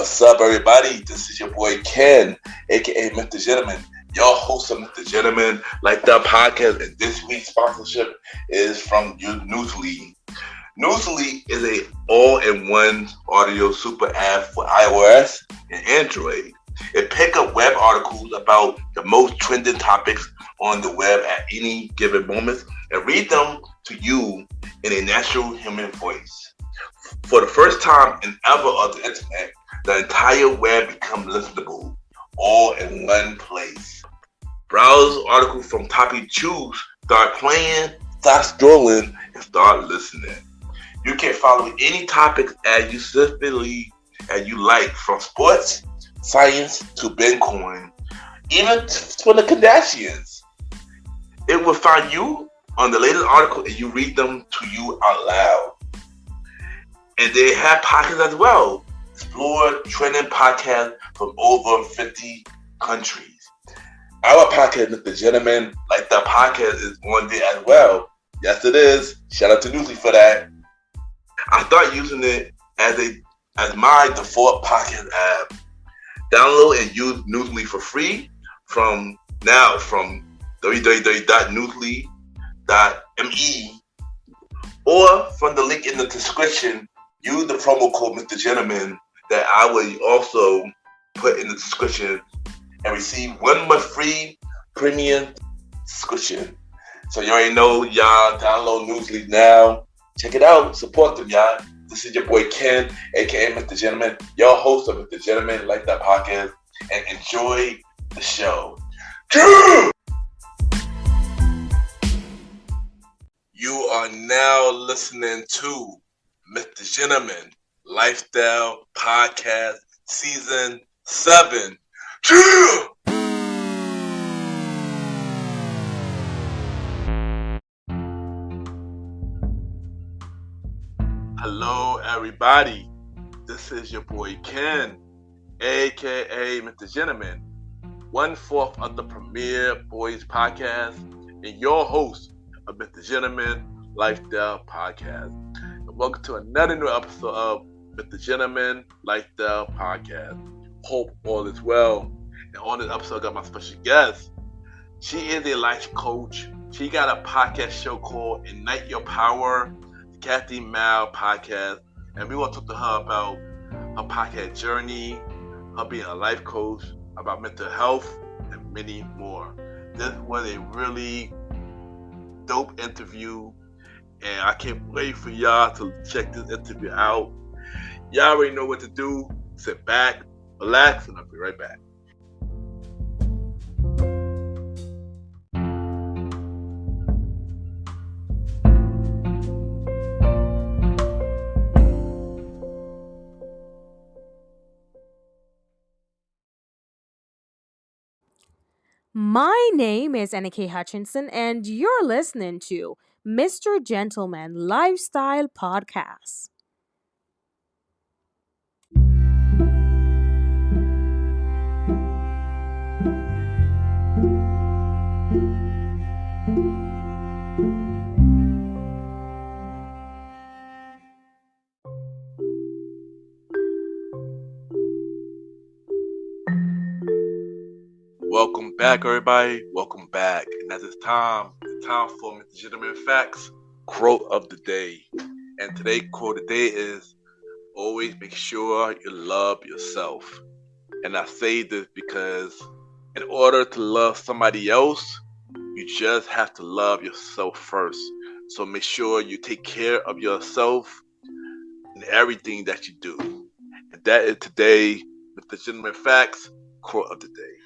What's up, everybody? This is your boy Ken, aka MrGentleman, your host of MrGentleman Like That podcast. And this week's sponsorship is from Newsly. Newsly is a all-in-one audio super app for iOS and Android. It picks up web articles about the most trending topics on the web at any given moment and read them to you in a natural human voice. For the first time in ever on the internet, the entire web becomes listenable, all in one place. Browse articles from topic choose, start playing, start scrolling, and start listening. You can follow any topics as you specifically as you like, from sports, science, to Bitcoin, even for the Kardashians. It will find you on the latest article and you read them to you out loud. And they have podcasts as well. Explore trending podcasts from over 50 countries. Our podcast, MrGentleman Like That podcast, is on there as well. Yes, it is. Shout out to Newsly for that. I started using it as my default podcast app. Download and use Newsly for free from www.newsly.me or from the link in the description. Use the promo code MrGentleman that I will also put in the description and receive 1 month free premium subscription. So you already know, y'all, download Newsly now. Check it out. Support them, y'all. This is your boy Ken, aka MrGentleman, your host of MrGentleman Like That podcast, and enjoy the show. You are now listening to MrGentleman Lifestyle Podcast Season 7. Hello, everybody. This is your boy Ken, aka MrGentleman, 1/4 of the premier boys podcast, and your host of MrGentleman Lifestyle Podcast. And welcome to another new episode of MrGentleman Lifestyle Podcast. Hope all is well. And on this episode, I got my special guest. She is a life coach. She got a podcast show called Ignite Your Power, the Kathy Mal podcast. And we want to talk to her about her podcast journey, her being a life coach, about mental health, and many more. This was a really dope interview, and I can't wait for y'all to check this interview out. Y'all already know what to do. Sit back, relax, and I'll be right back. My name is Annika Hutchinson, and you're listening to MrGentleman Lifestyle Podcast. Welcome back, everybody. Welcome back. And at this time, it's time for MrGentleman Facts quote of the day. And today's quote of the day is, always make sure you love yourself. And I say this because in order to love somebody else, you just have to love yourself first. So make sure you take care of yourself in everything that you do. And that is today MrGentleman Facts quote of the day.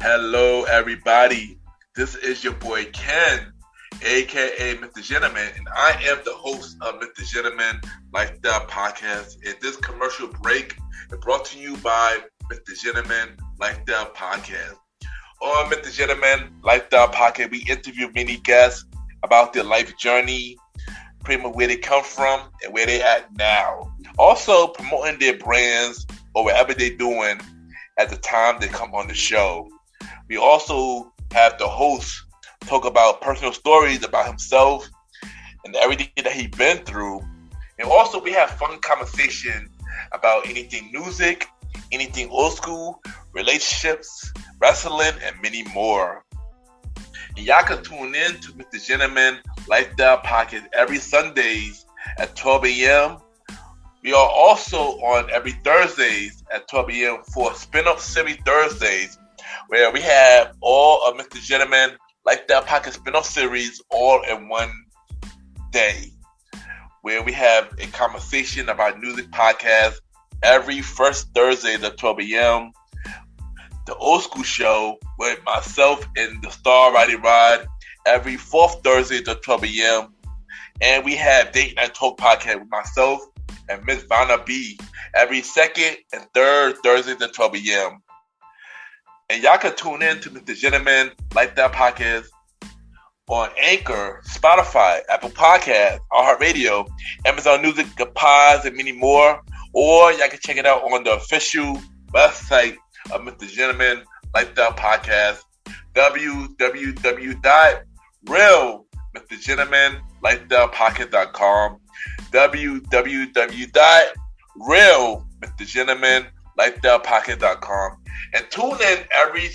Hello, everybody. This is your boy Ken, aka MrGentleman, and I am the host of MrGentleman Lifestyle Podcast. And this commercial break is brought to you by MrGentleman Lifestyle Podcast. On MrGentleman Lifestyle Pocket, we interview many guests about their life journey, pretty much where they come from and where they at now. Also promoting their brands or whatever they're doing at the time they come on the show. We also have the host talk about personal stories about himself and everything that he's been through. And also we have fun conversation about anything music, anything old school, relationships, wrestling, and many more. And y'all can tune in to MrGentleman Lifestyle Pocket every Sundays at 12 a.m. We are also on every Thursdays at 12 a.m. for Spin-Off Series Thursdays, where we have all of MrGentleman Lifestyle Pocket spin-off series all in one day, where we have a conversation about music podcast every first Thursday at 12 a.m. The Old School Show with myself and the Star Roddy Rod every fourth Thursday at 12 a.m. And we have Date Night Talk podcast with myself and Miss Vanna B every second and third Thursday at 12 a.m. And y'all can tune in to MrGentleman Lifestyle Podcast on Anchor, Spotify, Apple Podcasts, iHeartRadio, Amazon Music, the Pods, and many more. Or y'all can check it out on the official website of MrGentleman Lifestyle Podcast, www.realmrgentlemanlifestylepodcast.com, www.realmrgentlemanlifestylepodcast.com, and tune in every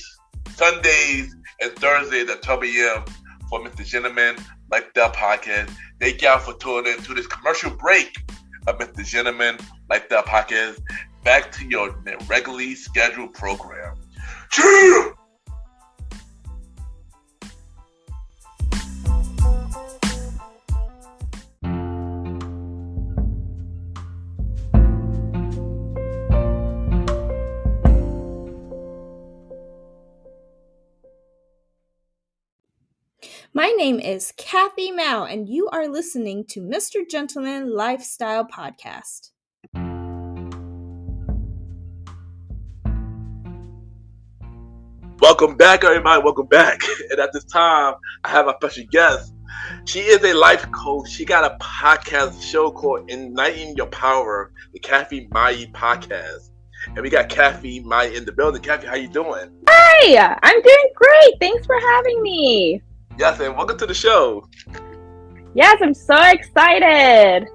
Sundays and Thursdays at 12 a.m. for MrGentleman Lifestyle Podcast. Thank y'all for tuning in to this commercial break of MrGentleman Lifestyle Podcast. Back to your regularly scheduled program. Cheer! My name is Kathy Mao, and you are listening to MrGentleman Lifestyle Podcast. Welcome back, everybody. Welcome back. And at this time, I have a special guest. She is a life coach. She got a podcast show called Igniting Your Power, the Kathy Mai podcast. And we got Kathy Mai in the building. Kathy, how you doing? Hi, I'm doing great. Thanks for having me. Yes, and welcome to the show. Yes, I'm so excited.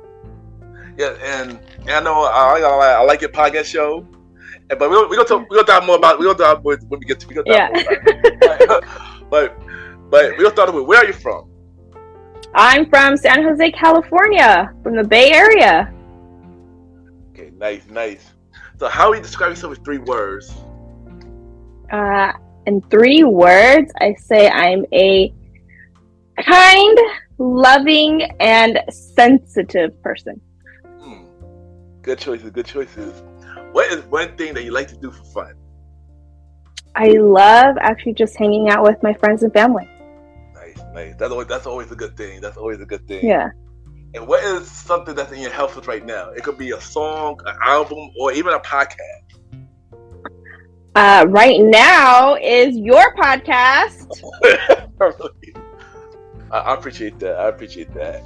Yeah, and I know I like your podcast show. But we're gonna talk more about when we get to but we're gonna start with, where are you from? I'm from San Jose, California, from the Bay Area. Okay, nice. So how would you describe yourself with 3 words? In 3 words, I say I'm a kind, loving, and sensitive person. Good choices. What is one thing that you like to do for fun? I love actually just hanging out with my friends and family. Nice. That's always a good thing. Yeah. And what is something that's in your health right now? It could be a song, an album, or even a podcast. Right now is your podcast. I appreciate that.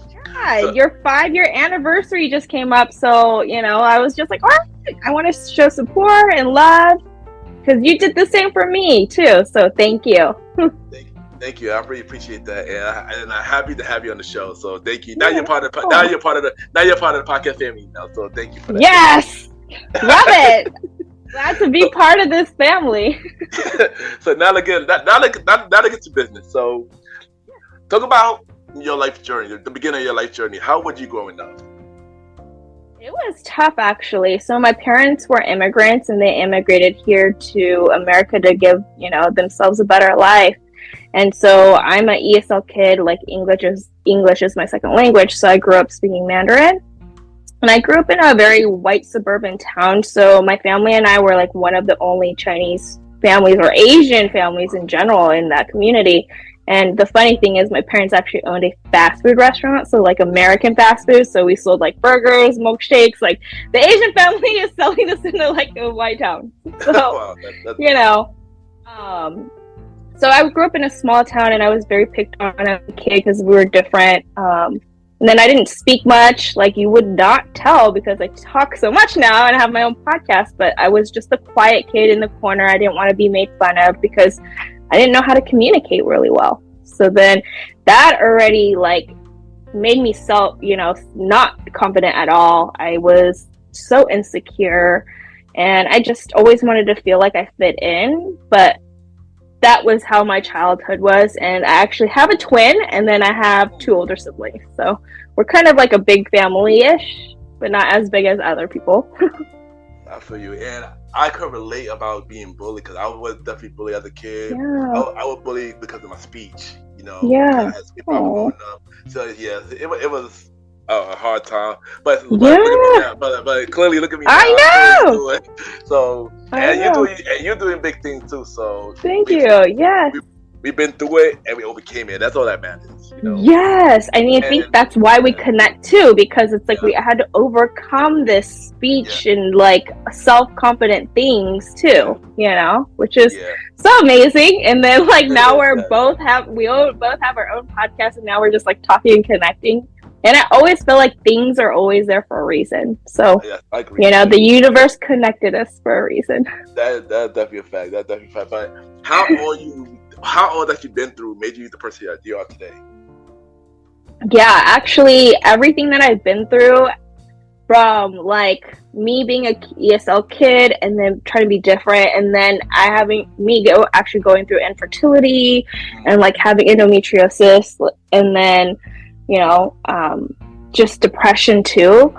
Yeah, so, your 5-year anniversary just came up, so I was just like, all right, I want to show support and love because you did the same for me too. So thank you. Thank you. I really appreciate that, and I'm happy to have you on the show. So thank you. Now you're part of the podcast family now. So thank you for that. Yes, love it. Glad to be part of this family. So now to get to business. So talk about your life journey, the beginning of your life journey. How were you growing up? It was tough, actually. So my parents were immigrants, and they immigrated here to America to give, themselves a better life. And so I'm an ESL kid. Like English is my second language. So I grew up speaking Mandarin, and I grew up in a very white suburban town. So my family and I were like one of the only Chinese families or Asian families in general in that community. And the funny thing is my parents actually owned a fast food restaurant, so like American fast food. So we sold like burgers, milkshakes. Like the Asian family is selling this in like a white town. So, wow, So I grew up in a small town, and I was very picked on as a kid because we were different. And then I didn't speak much, like you would not tell because I talk so much now and I have my own podcast, but I was just a quiet kid in the corner. I didn't want to be made fun of because I didn't know how to communicate really well. So then that already like made me not confident at all. I was so insecure and I just always wanted to feel like I fit in, but that was how my childhood was. And I actually have a twin, and then I have 2 older siblings. So we're kind of like a big family-ish, but not as big as other people. I feel you. And I could relate about being bullied because I was definitely bullied as a kid. Yeah. I was bullied because of my speech, Yeah. I had speech problem growing up. So, yeah, it was a hard time. But Yeah. look at me now. But clearly, look at me now. I know. So, I know. you're doing big things too. So Thank you. Yes. We've been through it and we overcame it. That's all that matters. Yes. I mean, I think that's why we connect too, because it's like we had to overcome this speech and like self-confident things too, which is so amazing. And then like now we both have our own podcast, and now we're just like talking and connecting. And I always feel like things are always there for a reason. So, I agree. The universe connected us for a reason. That's definitely a fact. But how all that you've been through made you the person you are today? Yeah, actually, everything that I've been through, from like me being a ESL kid and then trying to be different, and then actually going through infertility and like having endometriosis, and then just depression too.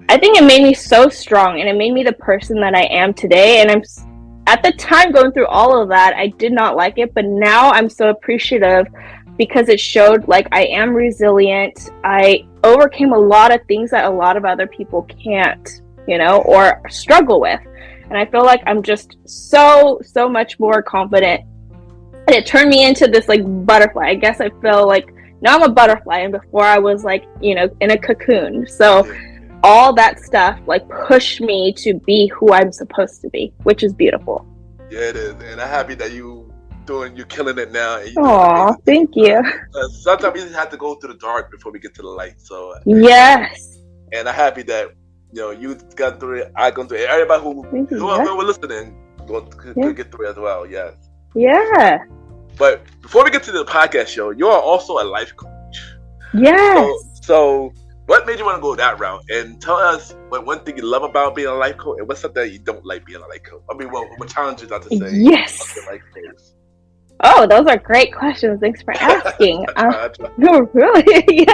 I think it made me so strong, and it made me the person that I am today. And I'm at the time going through all of that, I did not like it, but now I'm so appreciative because it showed like I am resilient. I overcame a lot of things that a lot of other people can't, or struggle with. And I feel like I'm just so much more confident. And it turned me into this like butterfly. I guess I feel like now I'm a butterfly, and before I was like, in a cocoon. So all that stuff like pushed me to be who I'm supposed to be, which is beautiful. Yeah, it is. And I'm happy that you're killing it now. Aw, thank you. Sometimes we just have to go through the dark before we get to the light. So yes. And I'm happy that you got through it. I gone through it. Everybody who were listening could get through it as well. Yes. Yeah. But before we get to the podcast show, you are also a life coach. Yes. So what made you want to go that route? And tell us one thing you love about being a life coach, and what's something that you don't like being a life coach? I mean, what challenges are to say? Yes. Life coach? Oh, those are great questions. Thanks for asking. No, really?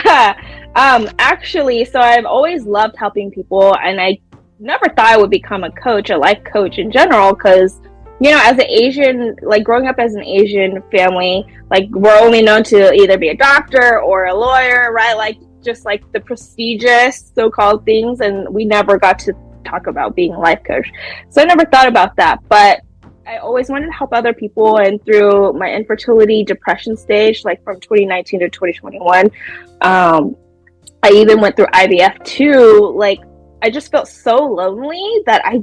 Yeah. Actually, so I've always loved helping people, and I never thought I would become a life coach in general, because as an Asian, like growing up as an Asian family, like we're only known to either be a doctor or a lawyer, right? Like just like the prestigious so-called things, and we never got to talk about being a life coach. So I never thought about that, but I always wanted to help other people. And through my infertility depression stage, like from 2019 to 2021, I even went through IVF too. Like I just felt so lonely that I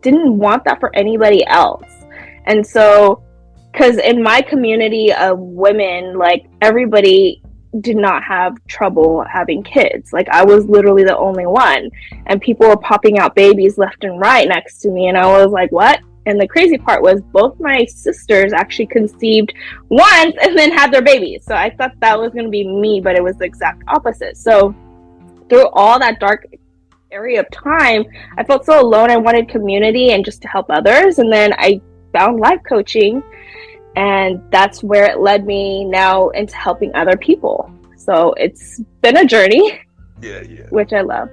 didn't want that for anybody else. And so, because in my community of women, like everybody did not have trouble having kids. Like I was literally the only one, and people were popping out babies left and right next to me, and I was like, what? And the crazy part was both my sisters actually conceived once and then had their babies. So I thought that was going to be me, but it was the exact opposite. So through all that dark area of time, I felt so alone. I wanted community and just to help others. And then I found life coaching, and that's where it led me now into helping other people. So it's been a journey, which I love.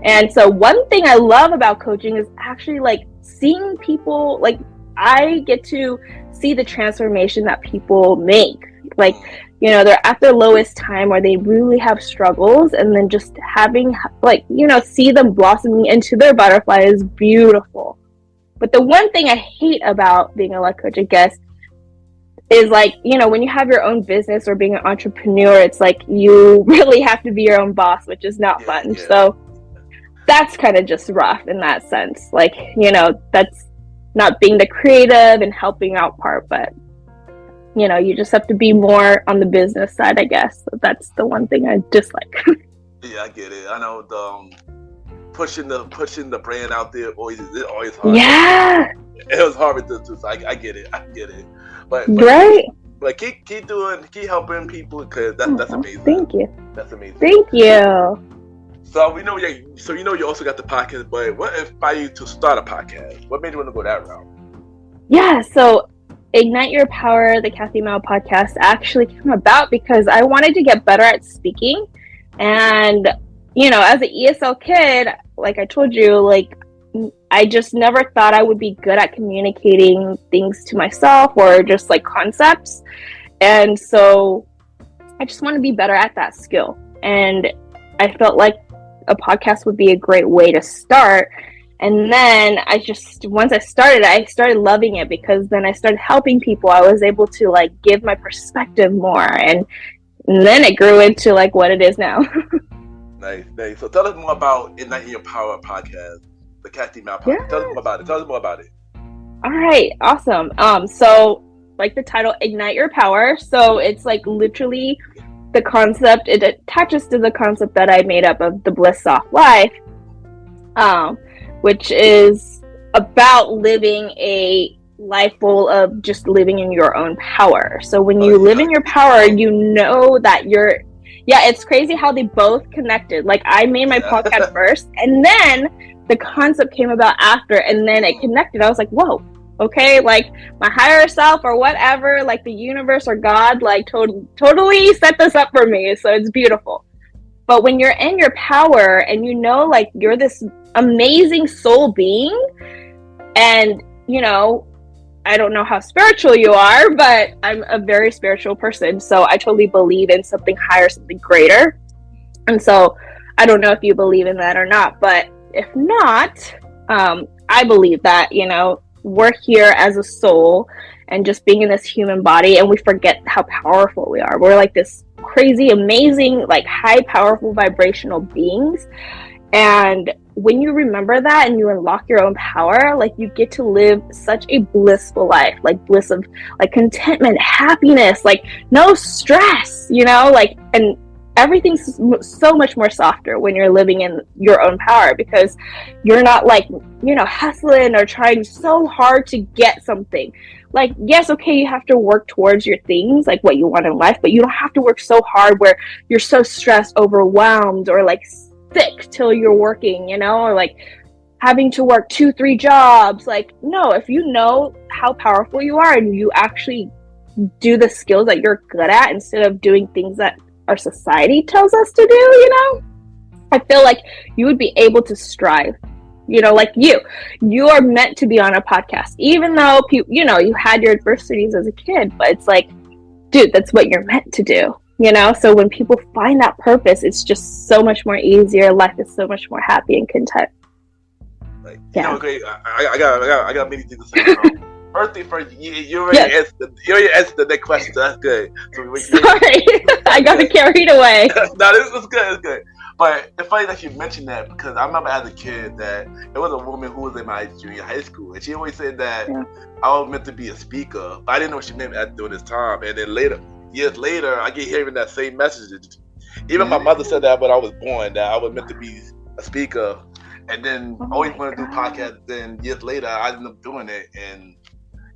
And so one thing I love about coaching is actually like seeing people, like I get to see the transformation that people make. Like, they're at their lowest time where they really have struggles, and then just having see them blossoming into their butterfly is beautiful. But the one thing I hate about being a life coach, I guess, is like, when you have your own business or being an entrepreneur, it's like you really have to be your own boss, which is not fun. Yeah. So that's kind of just rough in that sense. Like, that's not being the creative and helping out part, but you just have to be more on the business side, I guess. So that's the one thing I dislike. Yeah, I get it. I know the pushing the brand out there always hard. Yeah. It was hard with this too. So I get it. But Right. But keep helping people, because that's amazing. Thank you. That's amazing. Thank you. So we know you also got the podcast, but what inspired you to start a podcast? What made you want to go that route? Yeah, so Ignite Your Power, the Kathy Mao podcast, actually came about because I wanted to get better at speaking. And, as an ESL kid, like I told you, like, I just never thought I would be good at communicating things to myself or just like concepts. And so I just want to be better at that skill. And I felt like a podcast would be a great way to start. And then once I started loving it, because then I started helping people. I was able to like give my perspective more. And then it grew into like what it is now. Nice. So tell us more about Ignite Your Power podcast, the Kathy Mao podcast. Yeah. Tell us more about it. All right, awesome. So like the title, Ignite Your Power. So it's like literally the concept. It attaches to the concept that I made up of the Bliss Soft Life, which is about living a life full of just living in your own power. So when you live in your power, you know that it's crazy how they both connected. Like I made my podcast first, and then the concept came about after, and then it connected. I was like, whoa, okay, like my higher self or whatever, like the universe or God, like totally set this up for me. So it's beautiful. But when you're in your power and like you're this amazing soul being, and I don't know how spiritual you are, but I'm a very spiritual person. So I totally believe in something higher, something greater. And so I don't know if you believe in that or not, but if not, I believe that, we're here as a soul and just being in this human body, and we forget how powerful we are. We're like this crazy, amazing, like high, powerful vibrational beings. And when you remember that and you unlock your own power, like you get to live such a blissful life, like bliss of like contentment, happiness, like no stress, like, and everything's so much more softer when you're living in your own power, because you're not like, hustling or trying so hard to get something. Like, yes, okay, you have to work towards your things, like what you want in life, but you don't have to work so hard where you're so stressed, overwhelmed, or like sick till you're working, or like having to work 2-3 jobs. Like, no, if you know how powerful you are and you actually do the skills that you're good at instead of doing things that our society tells us to do, I feel like you would be able to strive. Like you are meant to be on a podcast, even though you had your adversities as a kid, but it's like, dude, that's what you're meant to do. So when people find that purpose, it's just so much more easier. Life is so much more happy and content. Like, yeah. Okay, I got many things to say. First thing first, you already answered the next question. So that's good. So sorry, I got carried away. No, this is good. It's good. But it's funny that you mentioned that, because I remember as a kid that there was a woman who was in my junior high school, and she always said that I was meant to be a speaker, but I didn't know what she meant during this time. And then years later, I get hearing that same message. Even my mother said that when I was born, that I was meant to be a speaker, and then always wanted to do podcasts. Then years later, I ended up doing it, and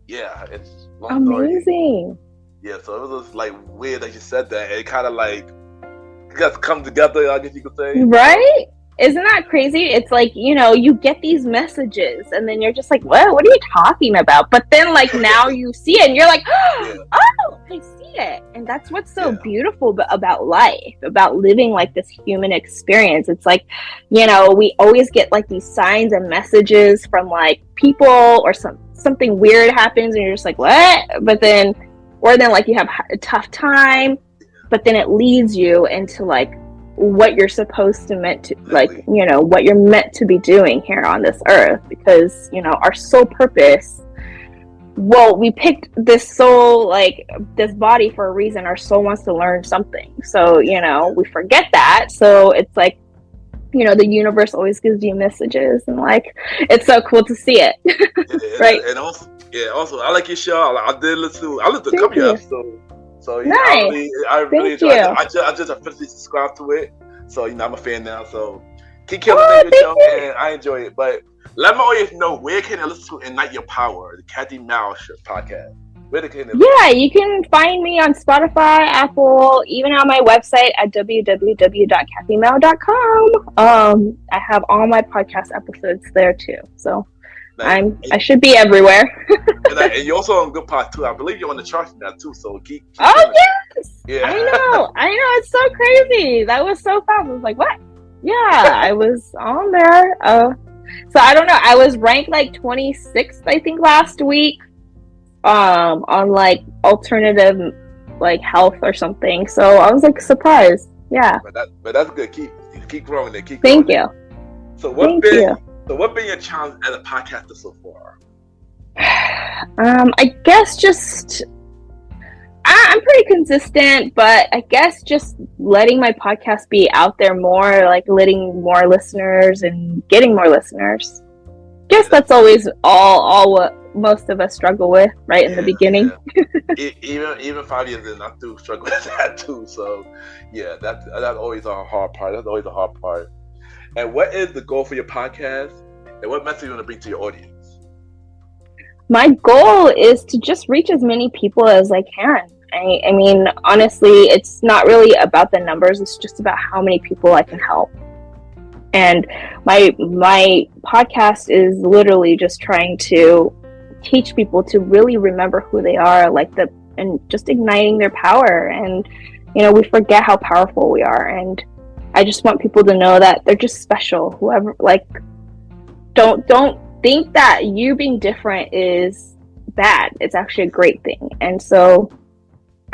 it's long amazing. Story. Yeah, so it was just like weird that you said that. It kind of like just come together, I guess you could say. Right? Isn't that crazy? It's like, you get these messages and then you're just like, what are you talking about? But then like now you see it and you're like, oh, I see it. And that's what's so beautiful about life, about living like this human experience. It's like, we always get like these signs and messages from like people, or something weird happens and you're just like, what? But then, or then like you have a tough time, but then it leads you into like what you're supposed to what you're meant to be doing here on this earth, because our soul purpose, we picked this soul, like this body, for a reason. Our soul wants to learn something, so we forget that. So it's like, the universe always gives you messages, and like it's so cool to see it. Right? And also Yeah. Also, I like your show. I did listen. I listened to a Thank couple of you. episodes. So yeah, Nice. I really Thank enjoy. you. I just officially subscribed to it. So I'm a fan now. So keep killing Oh, the thank show, you. and I enjoy it. But let my audience know, where can they listen to Ignite Your Power, the Kathy Mouse podcast? Where can they listen? Yeah, you can find me on Spotify, Apple, even on my website at www.kathymao.com. I have all my podcast episodes there too. So I should be everywhere. and you're also on Good Pod too. I believe you're on the charts now too. So keep oh yes, yeah. I know. It's so crazy. That was so fast. I was like, what? Yeah, I was on there. So I don't know. I was ranked like 26th, I think, last week. On like alternative like health or something. So I was like surprised. Yeah. But that's good. Keep growing there. Thank you. So what been your challenge as a podcaster so far? I guess just I'm pretty consistent, but I guess just letting my podcast be out there more, like letting more listeners and getting more listeners. Guess that's always all what most of us struggle with right in the beginning. Yeah. even 5 years in, I do struggle with that too. So yeah, that's always a hard part. And what is the goal for your podcast? And what message you want to bring to your audience? My goal is to just reach as many people as I can. I mean, honestly, it's not really about the numbers. It's just about how many people I can help. And my podcast is literally just trying to teach people to really remember who they are, and just igniting their power. And we forget how powerful we are. And I just want people to know that they're just special. Whoever, don't think that you being different is bad. It's actually a great thing. And so,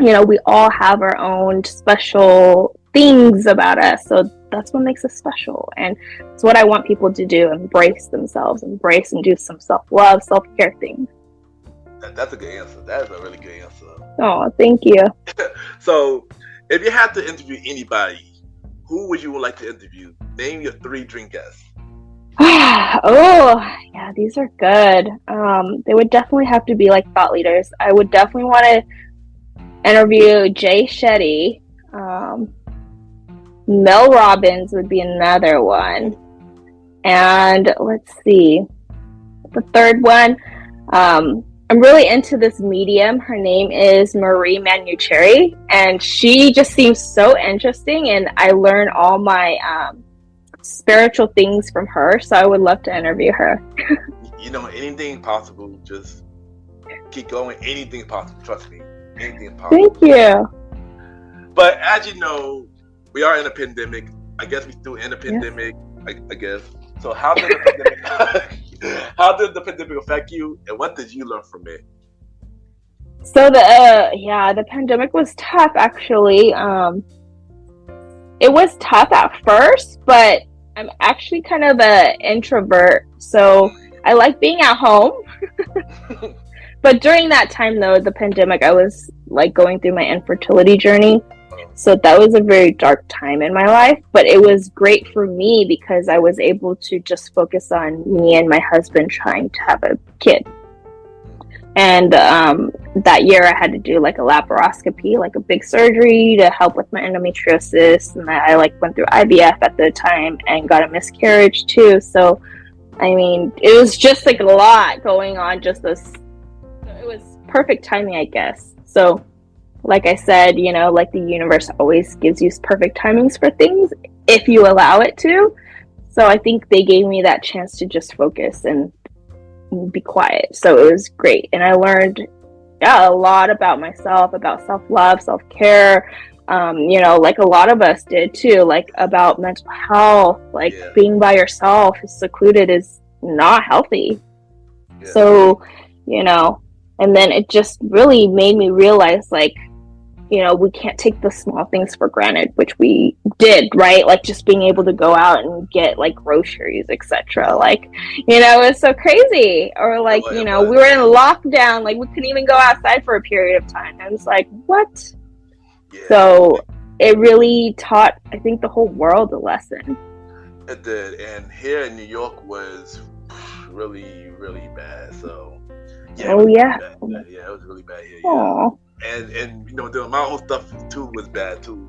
we all have our own special things about us. So that's what makes us special. And it's what I want people to do. Embrace themselves, and do some self-love, self-care things. That's a good answer. That is a really good answer. Oh, thank you. So if you had to interview anybody, who would you like to interview? Name your 3 dream guests. Oh, yeah, these are good. They would definitely have to be like thought leaders. I would definitely want to interview Jay Shetty. Mel Robbins would be another one. And let's see. The third one, I'm really into this medium. Her name is Marie Manucheri, and she just seems so interesting, and I learn all my spiritual things from her, so I would love to interview her. Anything possible, just keep going. Anything possible, trust me. Anything possible. Thank you. But as you know, we are in a pandemic. I guess we still in a pandemic. Yes. I guess. So how did the pandemic affect you, and what did you learn from it? So the pandemic was tough actually. It was tough at first, but I'm actually kind of an introvert, so I like being at home. But during that time though, the pandemic, I was going through my infertility journey. So that was a very dark time in my life, but it was great for me because I was able to just focus on me and my husband trying to have a kid. And that year I had to do a laparoscopy, a big surgery to help with my endometriosis. And I went through IVF at the time and got a miscarriage too. So, I mean, it was just a lot going on, it was perfect timing, I guess. So, like I said, the universe always gives you perfect timings for things if you allow it to. So I think they gave me that chance to just focus and be quiet. So it was great. And I learned a lot about myself, about self-love, self-care. A lot of us did too, about mental health, being by yourself, secluded is not healthy. Yeah. So, and then it just really made me realize we can't take the small things for granted, which we did, right? Just being able to go out and get groceries, etc. It's so crazy. Or we were in lockdown, we couldn't even go outside for a period of time. I was like, what? Yeah. So it really taught, I think, the whole world a lesson. It did. And here in New York was really, really bad. So Yeah, Oh yeah. Yeah, it was really bad here. Yeah. Oh. And doing my own stuff too was bad too.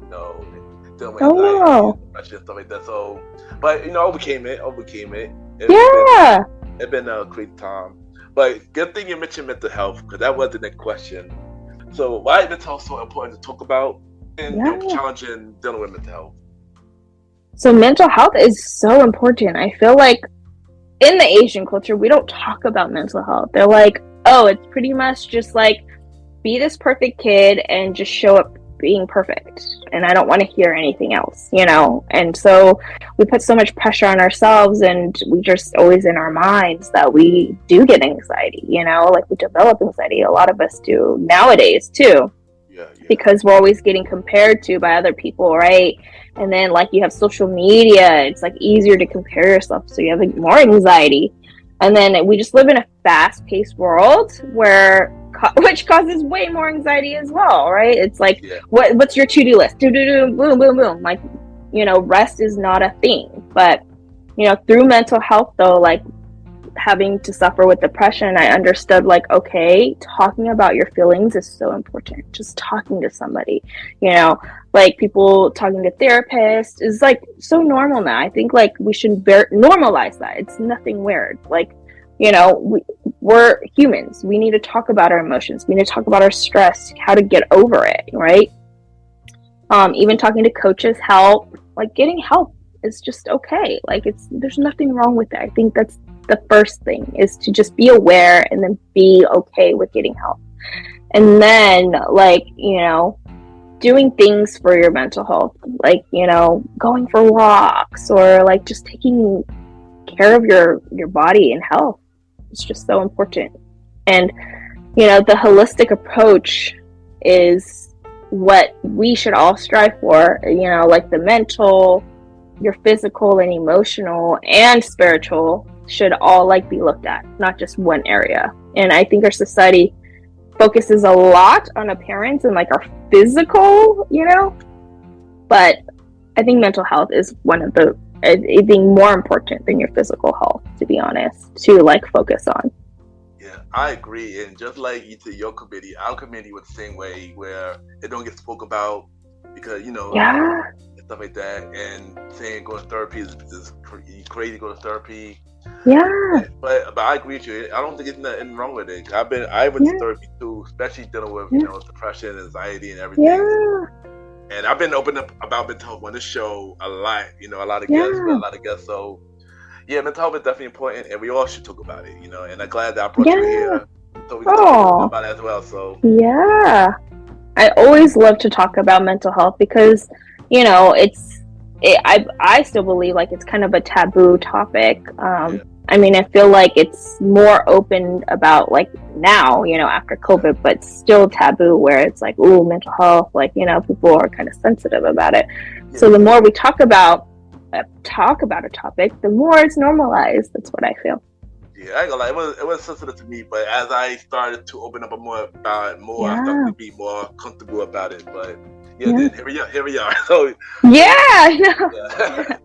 Dealing with Oh anxiety no. and depression and stuff like that. So, but I overcame it. Yeah. It's been a great time. But good thing you mentioned mental health, because that was the next question. So why is mental health so important to talk about and challenging dealing with mental health? So mental health is so important. I feel like in the Asian culture, we don't talk about mental health. They're like, oh, it's pretty much just like be this perfect kid and just show up being perfect. And I don't want to hear anything else, And so we put so much pressure on ourselves, and we just always in our minds that we do get anxiety, like we develop anxiety. A lot of us do nowadays too. Yeah. Because we're always getting compared to by other people, right? And then like you have social media, it's like easier to compare yourself, so you have more anxiety. And then we just live in a fast-paced world which causes way more anxiety as well, right? It's like, what's your to-do list? Do boom, boom, boom. Like, rest is not a thing. But through mental health though, like having to suffer with depression, I understood like, okay, talking about your feelings is so important. Just talking to somebody, like people talking to therapists is like so normal now. I think like we should normalize that. It's nothing weird. Like, we're humans. We need to talk about our emotions. We need to talk about our stress, how to get over it, right? Even talking to coaches help. Like getting help is just okay. Like there's nothing wrong with it. I think that's the first thing, is to just be aware and then be okay with getting help. And then like, doing things for your mental health, like, going for walks or like just taking care of your body and health. It's just so important. And the holistic approach is what we should all strive for, like the mental, your physical and emotional and spiritual should all like be looked at, not just one area. And I think our society focuses a lot on appearance and like our physical, but I think mental health is one of the being more important than your physical health, to be honest, to like focus on. Yeah, I agree. And just like you to your committee, our committee was the same way, where it don't get spoke about because stuff like that. And saying go to therapy is crazy to go to therapy. Yeah. But I agree with you. I don't think there's nothing wrong with it. I went to therapy too, especially dealing with depression, anxiety, and everything. Yeah. And I've been open up about mental health on this show a lot. A lot of guests. So yeah, mental health is definitely important, and we all should talk about it. And I'm glad that I brought you here, so we can talk about it as well. So yeah, I always love to talk about mental health because I still believe like it's kind of a taboo topic. I mean, I feel like it's more open about like now, after COVID, but still taboo where it's like, ooh, mental health, like, people are kind of sensitive about it. Yeah. So the more we talk about a topic, the more it's normalized. That's what I feel. Yeah, I ain't gonna lie, it was sensitive to me, but as I started to open up more about it more, I started to be more comfortable about it. But then here we are. So yeah.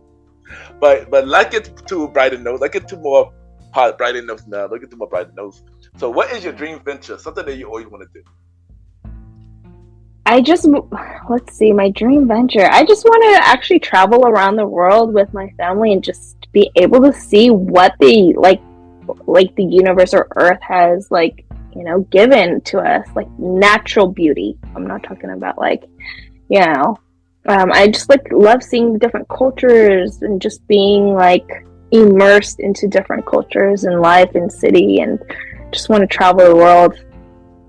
But let's get to brighter notes. Let's get to more brighter notes now. Let's get to more brighter notes. So what is your dream venture? Something that you always want to do? Let's see, my dream venture. I just want to actually travel around the world with my family and just be able to see what the the universe or Earth has given to us, like natural beauty. I'm not talking about I just love seeing different cultures and just being immersed into different cultures and life and city, and just want to travel the world.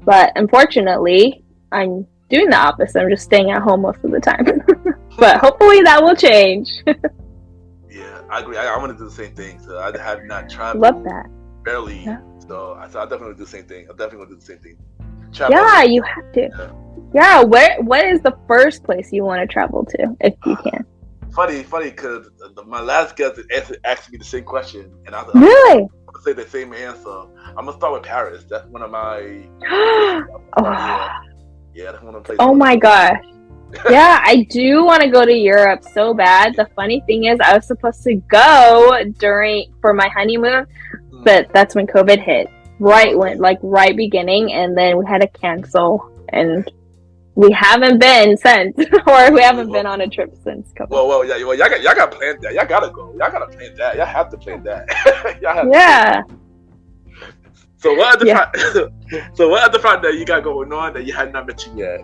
But unfortunately, I'm doing the opposite. I'm just staying at home most of the time. But hopefully that will change. Yeah, I agree. I want to do the same thing. So I have not traveled. Love that. Barely. Yeah. So I definitely do the same thing. Yeah, you have to. Yeah, what is the first place you want to travel to, if you can? Funny, because my last guest asked me the same question, and I was really? I'm gonna say the same answer. I'm gonna start with Paris. That's one of my. Yeah, that's one of the places. Oh my gosh. Yeah, I do want to go to Europe so bad. The funny thing is, I was supposed to go for my honeymoon, but that's when COVID hit. right beginning, and then we had to cancel, and we haven't been since, or we haven't been on a trip since. Well, y'all got to plan that. Y'all gotta go. Y'all gotta plan that. Y'all have to plan that. Y'all have Yeah. to. So what other project you got going on that you had not mentioned yet?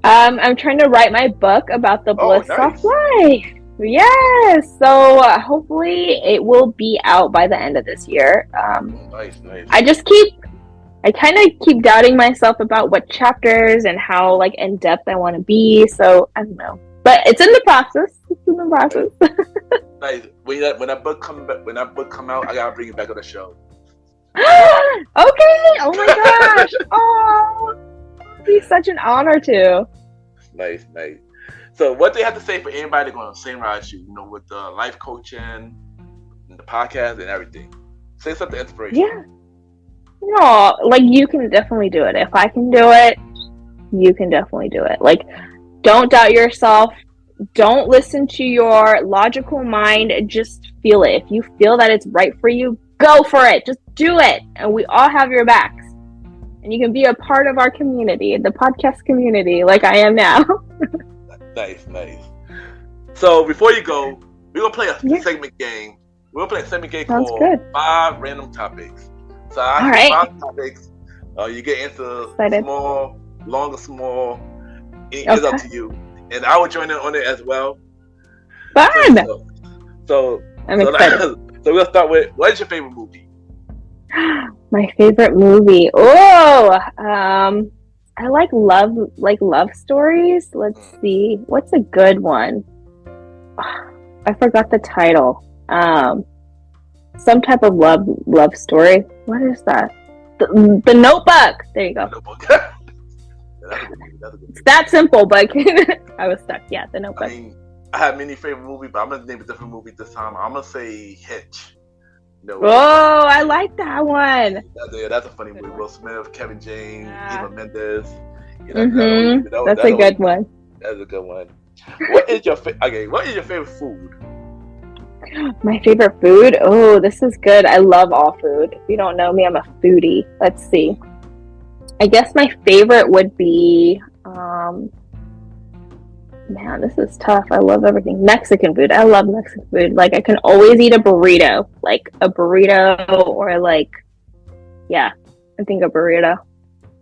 I'm trying to write my book about the bliss nice. of life. Yes, so hopefully it will be out by the end of this year. Nice. I kind of keep doubting myself about what chapters and how like in depth I want to be. So I don't know, but it's in the process. Nice. When that book come out, I gotta bring you back on the show. Okay. Oh my gosh. Oh, it'd be such an honor to. Nice. So what they have to say for anybody going on the same ride as you, with the life coaching, and the podcast, and everything? Say something inspirational. Yeah. No, like you can definitely do it. If I can do it, you can definitely do it. Like, don't doubt yourself. Don't listen to your logical mind. Just feel it. If you feel that it's right for you, go for it. Just do it. And we all have your backs. And you can be a part of our community, the podcast community, like I am now. Nice. So before you go, we're gonna play a segment game. We're gonna play a segment game Sounds called good. 5 Random Topics. So I All ask you right. 5 topics. You get answers Excited. small, long or small. It's up to you. And I will join in on it as well. Fun. So I'm excited. So we're gonna start with, what is your favorite movie? My favorite movie. Oh, I like love stories. Let's see. What's a good one? I forgot the title. Some type of love story. What is that? The Notebook. There you go. That's a good movie. It's that simple, but I was stuck. Yeah, The Notebook. I mean, I have many favorite movies, but I'm gonna name a different movie this time. I'm gonna say Hitch. Oh, I like that one. That's a funny movie. Will Smith, Kevin James, Eva Mendes. That's a good one. That's a good one. What is your favorite food? My favorite food? Oh, this is good. I love all food. If you don't know me, I'm a foodie. Let's see. I guess my favorite would be man, this is tough. I love everything. Mexican food. I love Mexican food. Like, I can always eat a burrito. Like, a burrito or like, yeah, I think a burrito.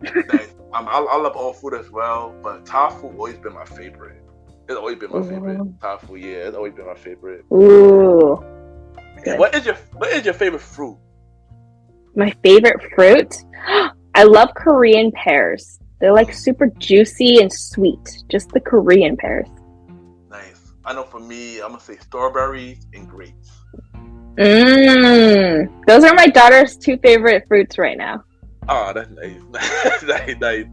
Nice. I love all food as well, but Thai food always been my favorite. It's always been my favorite. Thai food, yeah, it's always been my favorite. Ooh. What is your favorite fruit? My favorite fruit? I love Korean pears. They're like super juicy and sweet. Just the Korean pears. Nice. I know for me, I'm gonna say strawberries and grapes. Those are my daughter's 2 favorite fruits right now. Oh, that's nice. nice.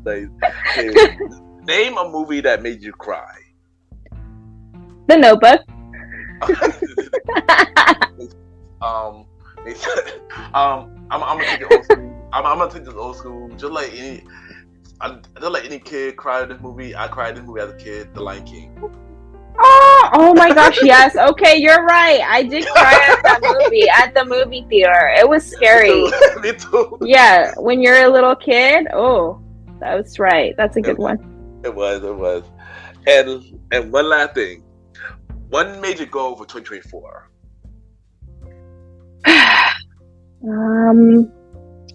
Name a movie that made you cry. The Notebook. I'm gonna take it old school. I'm gonna take this old school. Just like any kid cried at this movie. I cried at this movie as a kid. The Lion King. Oh my gosh, yes. Okay, you're right. I did cry at that movie at the movie theater. It was scary. Me too. Yeah, when you're a little kid. Oh, that's right. That's a good one. It was. And one last thing. One major goal for 2024.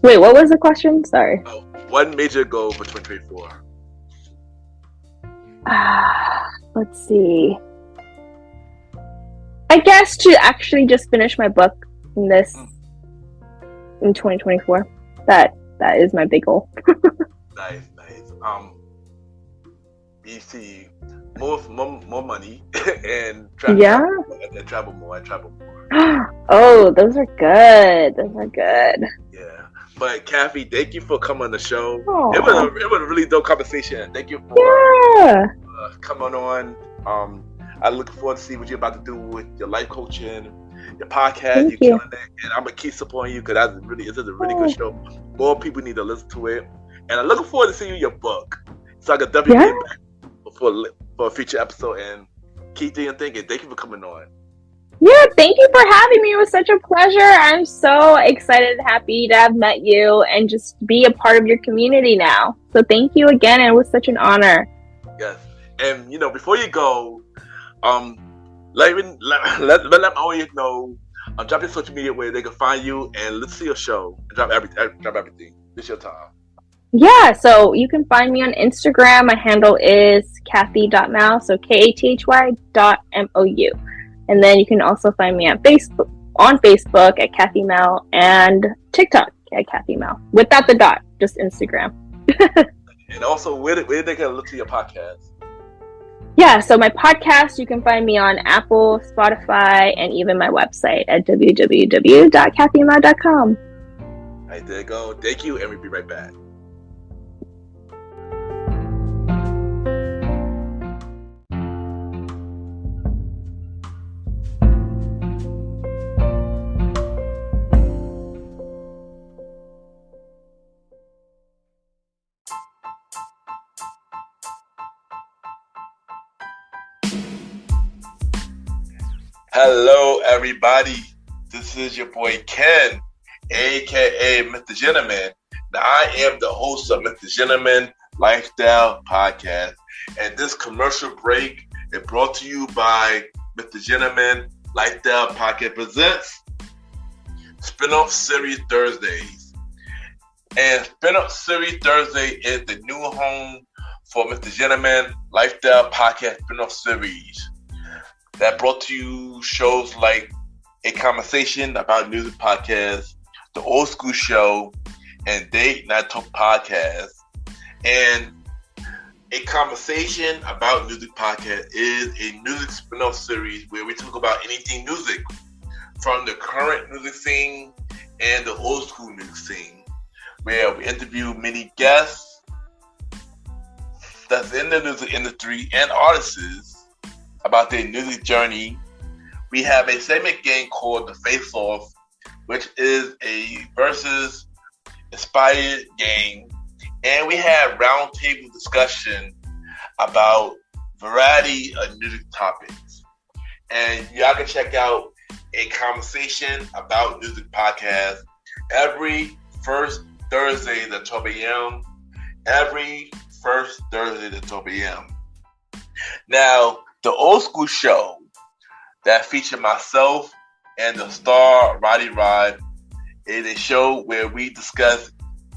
Wait, what was the question? Sorry. One major goal for 2024. Let's see. I guess to actually just finish my book in 2024. That is my big goal. Nice. You see more money and travel. Yeah. And travel more. Oh, those are good. Yeah. But Kathy, thank you for coming on the show. Aww. It was a really dope conversation. Thank you for coming on. I look forward to see what you're about to do with your life coaching, your podcast. You're killing it, and I'm gonna keep supporting you because this is a really good show. More people need to listen to it, and I'm looking forward to seeing your book, so I can definitely get back for a future episode and keep thinking. Thank you for coming on. Yeah, thank you for having me. It was such a pleasure. I'm so excited and happy to have met you and just be a part of your community now. So thank you again. It was such an honor. Yes. And before you go, um, let my audience know. Drop your social media where they can find you and let's see your show. Drop everything. This your time. Yeah, so you can find me on Instagram. My handle is Kathy.Mao, so KATHY.MOU. And then you can also find me on Facebook at Kathy Mao and TikTok at Kathy Mao. Without the dot, just Instagram. And also, where they can look to your podcast? Yeah, so my podcast, you can find me on Apple, Spotify, and even my website at www.kathymao.com. All right, there you go. Thank you, and we'll be right back. Hello, everybody. This is your boy Ken, aka MrGentleman. Now, I am the host of MrGentleman Lifestyle Podcast, and this commercial break is brought to you by MrGentleman Lifestyle Podcast presents Spin-off Series Thursdays. And Spin-off Series Thursday is the new home for MrGentleman Lifestyle Podcast Spin-off Series. That brought to you shows like A Conversation About Music Podcast, The Old School Show, and Date Night Talk Podcast. And A Conversation About Music Podcast is a music spin-off series where we talk about anything music, from the current music scene and the old school music scene, where we interview many guests that's in the music industry and artists about their music journey. We have a segment game called The Face Off, which is a versus inspired game. And we have roundtable discussion about variety of music topics. And y'all can check out A Conversation About Music Podcast every first Thursday at 12 a.m. Every first Thursday at 12 a.m. Now, the Old School Show that featured myself and the star Roddy Rod is a show where we discuss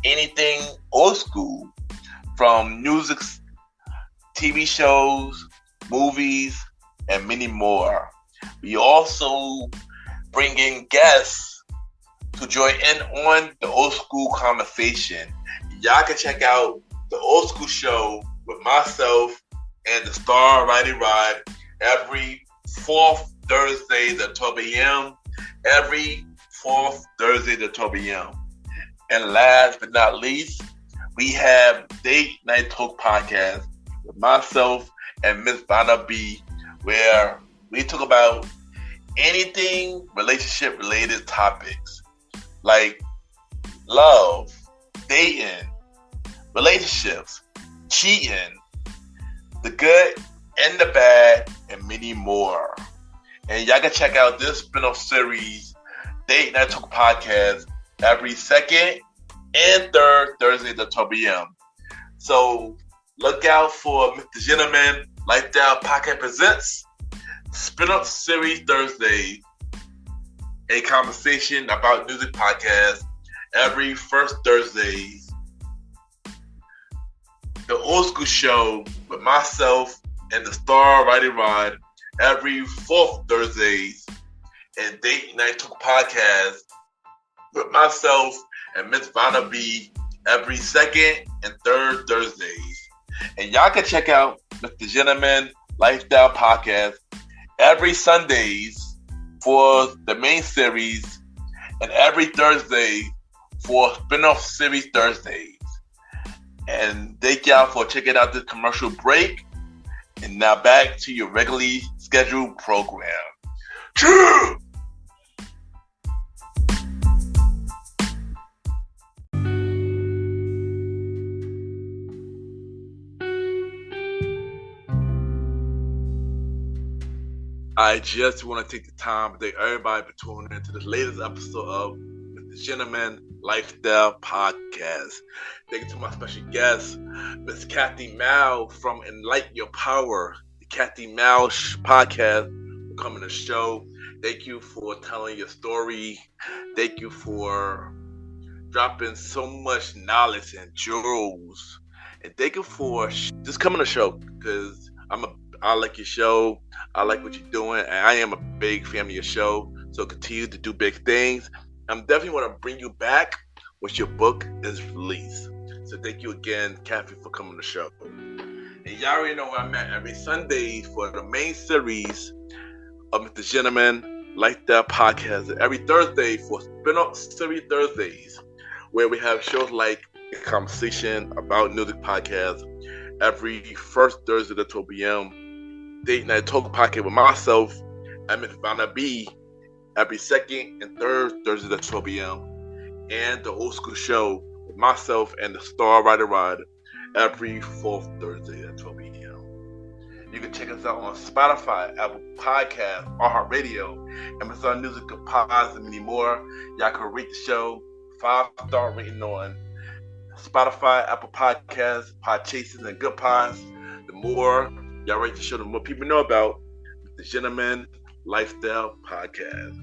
anything old school, from music, TV shows, movies, and many more. We also bring in guests to join in on the old school conversation. Y'all can check out the Old School Show with myself and the star Roddy Rod every fourth Thursday at 12 a.m. Every fourth Thursday at 12 a.m. And last but not least, we have Date Night Talk Podcast with myself and Miss Vanna B, where we talk about anything relationship related topics like love, dating, relationships, cheating, the good and the bad, and many more. And y'all can check out this spin-off series, Date Night Talk Podcast, every second and third Thursday at 12 p.m. So look out for MrGentleman Lifestyle Podcast presents Spin-off Series Thursday, A Conversation About Music Podcast every first Thursday. The Old School Show with myself and the star Roddy Rod every fourth Thursdays, and Date Night Talk Podcast with myself and Miss Vanna B every second and third Thursdays. And y'all can check out MrGentleman Lifestyle Podcast every Sundays for the main series and every Thursday for spin-off series Thursdays. And thank y'all for checking out this commercial break. And now back to your regularly scheduled program. True! I just want to take the time to thank everybody for tuning in to this latest episode of the Gentleman Lifestyle Podcast. Thank you to my special guest, Miss Kathy Mao from Enlighten Your Power, the Kathy Mao podcast, for coming to the show. Thank you for telling your story. Thank you for dropping so much knowledge and jewels. And thank you for just coming to the show, because I like your show. I like what you're doing, and I am a big fan of your show. So continue to do big things. I'm definitely want to bring you back once your book is released. So thank you again, Kathy, for coming to the show. And y'all already know where I'm at every Sunday for the main series of Mr. Gentleman Lifestyle Podcast. And every Thursday for spin-off series Thursdays, where we have shows like a conversation about music podcast every first Thursday at 12 p.m. Date Night Talk podcast with myself and Miss Vanna B every second and third Thursday at 12 p.m. And the Old School Show with myself and the Star Rider Ride every fourth Thursday at 12 p.m. You can check us out on Spotify, Apple Podcasts, iHeartRadio, Amazon Music, Pods, and many more. Y'all can rate the show 5-star rating on Spotify, Apple Podcasts, Podchasers, and Good Pods. The more y'all rate the show, the more people know about the Gentleman Lifestyle Podcast.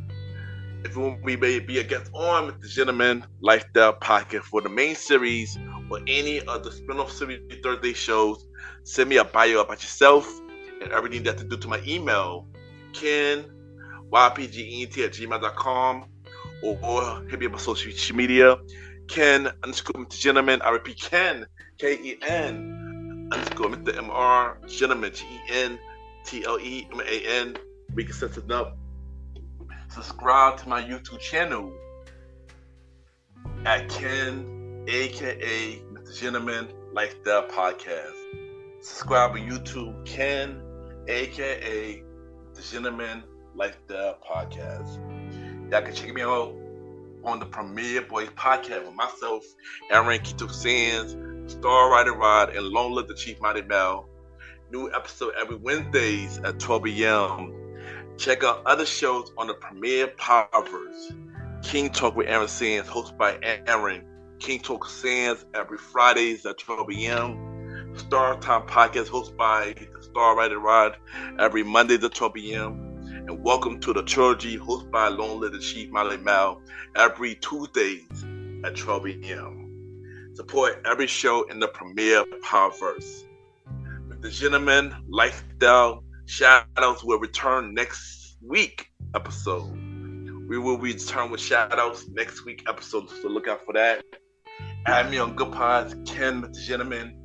If you want me to be a guest on the Gentleman Lifestyle Podcast for the main series or any of the spin-off series Thursday shows, send me a bio about yourself and everything that to do to my email, KenYPGENT@gmail.com, or hit me up on social media, Ken_Mr. I repeat, Ken, KEN _Mr. MR Gentleman, GENTLEMAN. We can set it up. Subscribe to my YouTube channel at Ken, aka Mr. Gentleman Lifestyle Podcast. Subscribe on YouTube, Ken, aka Mr. Gentleman Lifestyle Podcast. Y'all can check me out on the Premier Boys Podcast with myself, Aaron Keto Sands, Star Rider Rod, and Long Live the Chief Mighty Mel. New episode every Wednesdays at 12 a.m. Check out other shows on the Premier Powers. King Talk with Aaron Sands, hosted by Aaron. King Talk Sands every Fridays at 12 a.m. Star Time Podcast, hosted by the Star Rider Rod, every Monday at 12 p.m. And Welcome to the Trilogy, hosted by Long Live the Chief Mighty Mel, every Tuesdays at 12 a.m. Support every show in the Premier Powerverse. The Gentleman Lifestyle Shoutouts will return next week episode. We will return with shoutouts next week episode, so look out for that. Add me on Good Pods, Ken, Mr. Gentleman.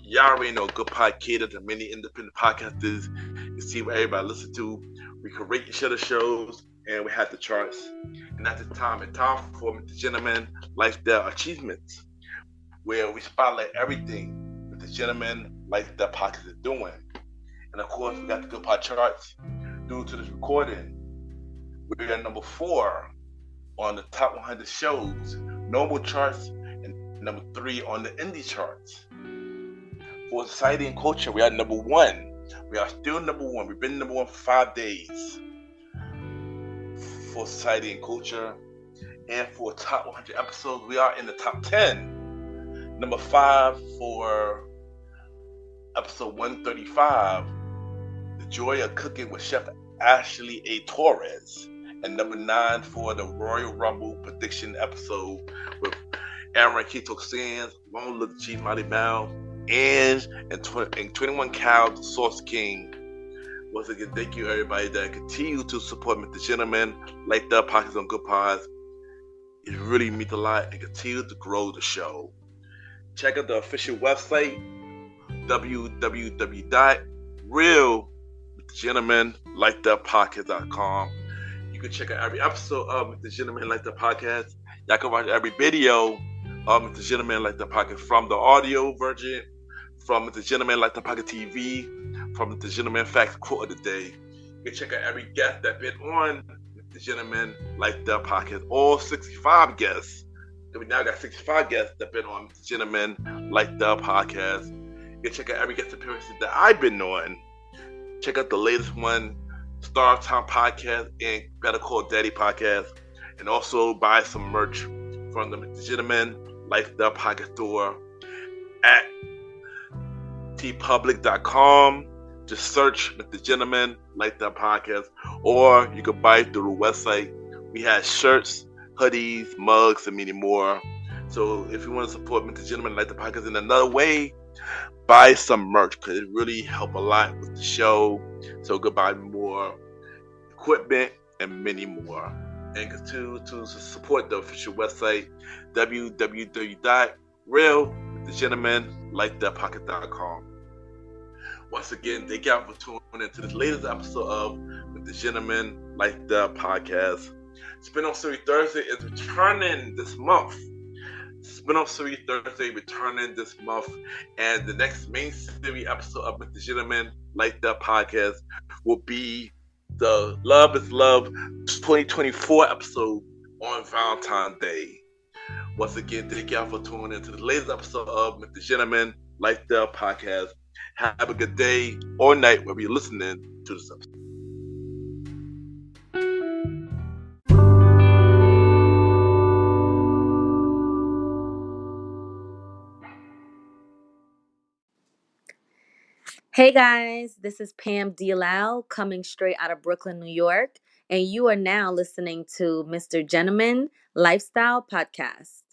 Y'all already know Good Pod catered to many independent podcasters. You see what everybody listen to. We can rate each other's shows, and we have the charts. And at this time, it's time for Mr. Gentleman Lifestyle Achievements, where we spotlight everything Mr. Gentleman Lifestyle Podcast is doing. And of course, we got the Good Pod charts. Due to this recording, we're at number 4 on the top 100 shows, Noble charts, and number 3 on the indie charts. For society and culture, we are number 1. We are still number 1. We've been number 1 for 5 days. For society and culture, and for top 100 episodes, we are in the top 10. Number 5 for episode 135, The Joy of Cooking with Chef Ashley A. Torres. And number 9 for the Royal Rumble prediction episode with Aaron Keto Sands, Long Live the Chief Mighty Mel, and 21 Cal, the Sauce King. Once again, thank you everybody that continue to support Mr. Gentleman, like the Pockets on Good Pods. It really means a lot and continue to grow the show. Check out the official website, www.realmrgentlemanlikethatpodcast.com. You can check out every episode of Mr. Gentleman Like That Podcast. Y'all can watch every video of Mr. Gentleman Like That Podcast, from the audio version, from Mr. Gentleman Like That Podcast TV, from Mr. Gentleman Facts Quote of the Day. You can check out every guest that's been on Mr. Gentleman Like That Podcast. All 65 guests. We now got 65 guests that have been on Mr. Gentleman Like That Podcast. You can check out every guest appearance that I've been on. Check out the latest one. Star Time Podcast and Better Call Daddy Podcast. And also buy some merch from the MrGentleman Lifestyle Podcast store at tpublic.com. Just search MrGentleman Lifestyle Podcast, or you can buy it through the website. We have shirts, hoodies, mugs, and many more. So if you want to support MrGentleman Lifestyle Podcast in another way, buy some merch, because it really helps a lot with the show. So go buy more equipment and many more. And continue to support the official website, www.realmrgentlemanlifestylepodcast.com. Once again, thank y'all for tuning into this latest episode of MrGentleman Lifestyle Podcast. Spin-off Series Thursday is returning this month. Spin-off Series Thursday returning this month, and the next main series episode of MrGentleman Lifestyle Podcast will be the Love is Love 2024 episode on Valentine's Day. Once again, thank y'all for tuning into the latest episode of MrGentleman Lifestyle Podcast. Have a good day or night wherever you're listening to this episode. Hey guys, this is Pam Delau coming straight out of Brooklyn, New York, and you are now listening to MrGentleman Lifestyle Podcast.